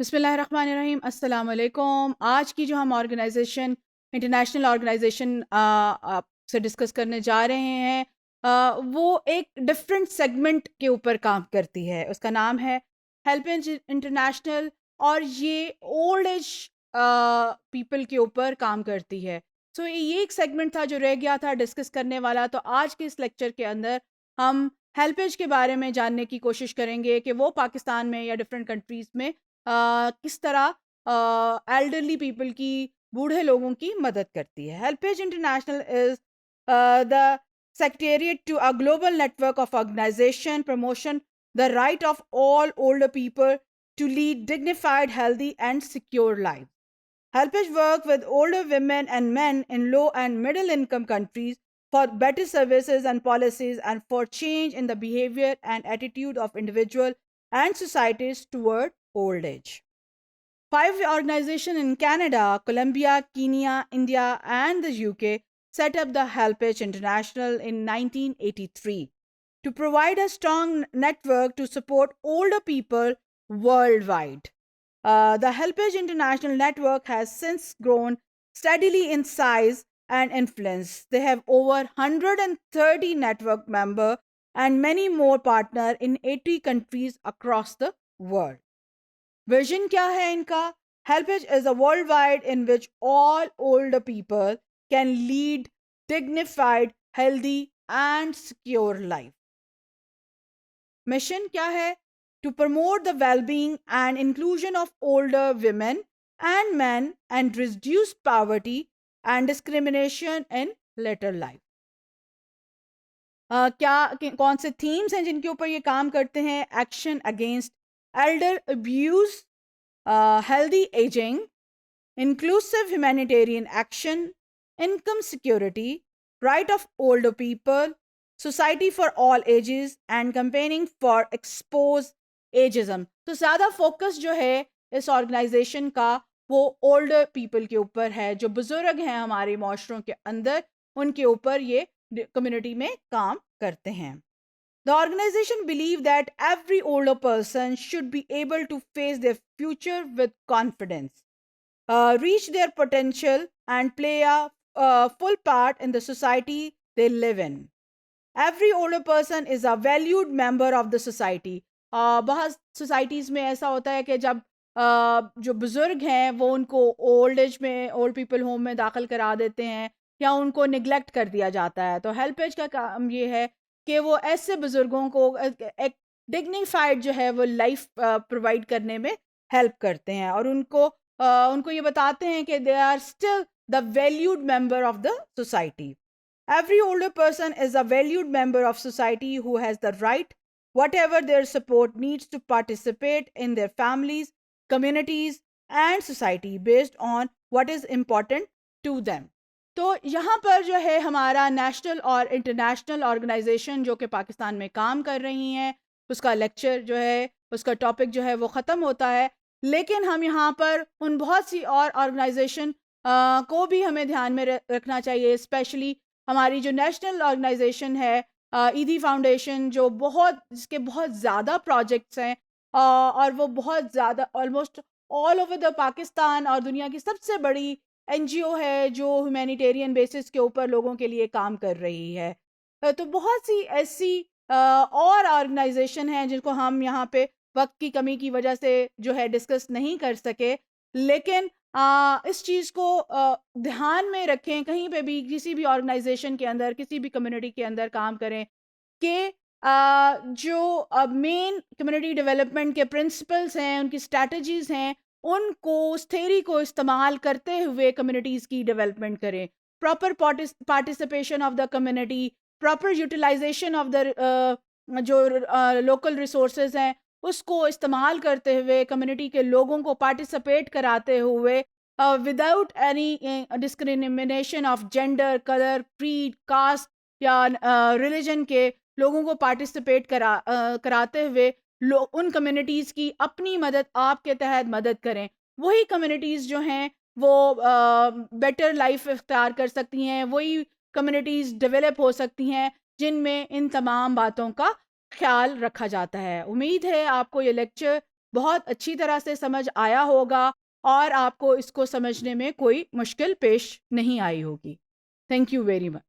बिस्मिल्लाहिर्रहमानिर्रहीम, अस्सलाम वालेकुम। आज की जो हम ऑर्गेनाइजेशन इंटरनेशनल ऑर्गेनाइजेशन से डिस्कस करने जा रहे हैं, वो एक डिफरेंट सेगमेंट के ऊपर काम करती है। उसका नाम है हेल्पेज इंटरनेशनल, और ये ओल्ड एज पीपल के ऊपर काम करती है। सो ये एक सेगमेंट था जो रह गया था डिस्कस करने वाला। तो आज के इस लेक्चर के अंदर हम हेल्पेज के बारे में जानने की कोशिश करेंगे कि वो पाकिस्तान में या डिफरेंट कंट्रीज़ में किस तरह एल्डरली पीपल की, बूढ़े लोगों की मदद करती है। HelpAge international is the secretariat to a global network of organization promotion the right of all older people to lead dignified, healthy and secure lives. Helpage work with older women and men in low and middle income countries for better services and policies and for change in the behavior and attitude of individual and societies toward old age. 5 organizations in Canada, Colombia, Kenya, India, and the UK set up the Helpage International in 1983 to provide a strong network to support older people worldwide. The Helpage International network has since grown steadily in size and influence. They have over 130 network members and many more partners in 80 countries across the world. Vision क्या है इनका? Helpage is a worldwide in which all older people can lead dignified, healthy and secure life. Mission क्या है? To promote the well-being and inclusion of older women and men and reduce poverty and discrimination in later life. कौन से themes हैं जिनके ऊपर ये काम करते हैं? Action against Elder abuse, healthy aging, inclusive humanitarian action, income security, right of older people, society for all ages and campaigning for expose ageism. तो ज़्यादा फोकस जो है इस ऑर्गेनाइजेशन का वो ओल्डर पीपल के ऊपर है। जो बुजुर्ग हैं हमारे माशरों के अंदर, उनके ऊपर ये कम्युनिटी में काम करते हैं। The organization believes that every older person should be able to face their future with confidence, reach their potential, and play a full part in the society they live in. Every older person is a valued member of the society. बहुत societies में ऐसा होता है कि जब जो बुज़ुर्ग हैं वो उनको ओल्ड एज में, ओल्ड पीपल होम में दाखिल करा देते हैं या उनको निगलेक्ट कर दिया जाता है। तो हेल्प एज का काम ये है कि वो ऐसे बुज़ुर्गों को एक डिग्निफाइड जो है वो लाइफ प्रोवाइड करने में हेल्प करते हैं, और उनको ये बताते हैं कि they are still the valued member of the society. Every older person is a valued member of society who has the right, whatever their support needs, to participate in their families, communities, and society based on what is important to them. तो यहाँ पर जो है हमारा national और international organisation जो कि पाकिस्तान में काम कर रही हैं, उसका लेक्चर जो है, उसका टॉपिक जो है वो ख़त्म होता है। लेकिन हम यहाँ पर उन बहुत सी और ऑर्गेनाइजेशन को भी हमें ध्यान में रखना चाहिए। स्पेशली हमारी जो नेशनल ऑर्गेनाइजेशन है ईदी फाउंडेशन, जो जिसके बहुत ज़्यादा प्रोजेक्ट्स हैं, और वो बहुत ज़्यादा almost all over the Pakistan और दुनिया की सबसे बड़ी एनजीओ है जो ह्यूमैनिटेरियन बेसिस के ऊपर लोगों के लिए काम कर रही है। तो बहुत सी ऐसी और ऑर्गेनाइजेशन हैं जिनको हम यहाँ पे वक्त की कमी की वजह से जो है डिस्कस नहीं कर सके। लेकिन इस चीज़ को ध्यान में रखें, कहीं पे भी किसी भी ऑर्गेनाइजेशन के अंदर, किसी भी कम्युनिटी के अंदर काम करें कि जो मेन कम्युनिटी डेवलपमेंट के प्रिंसिपल्स हैं, उनकी स्ट्रैटेजीज़ हैं, उनको, उस थ्योरी को इस्तेमाल करते हुए कम्युनिटीज़ की डेवलपमेंट करें। Proper participation of the community, proper utilization of the जो लोकल रिसोर्सेज हैं, उसको इस्तेमाल करते हुए कम्युनिटी के लोगों को पार्टिसिपेट कराते हुए, without any discrimination of gender, colour, creed, caste या रिलीजन के लोगों को पार्टिसिपेट कराते हुए उन कम्युनिटीज़ की अपनी मदद आपके तहत मदद करें। वही कम्युनिटीज़ जो हैं वो बेटर लाइफ इख्तियार कर सकती हैं, वही कम्युनिटीज़ डेवलप हो सकती हैं जिनमें इन तमाम बातों का ख्याल रखा जाता है। उम्मीद है आपको ये लेक्चर बहुत अच्छी तरह से समझ आया होगा और आपको इसको समझने में कोई मुश्किल पेश नहीं आई होगी। Thank you very much.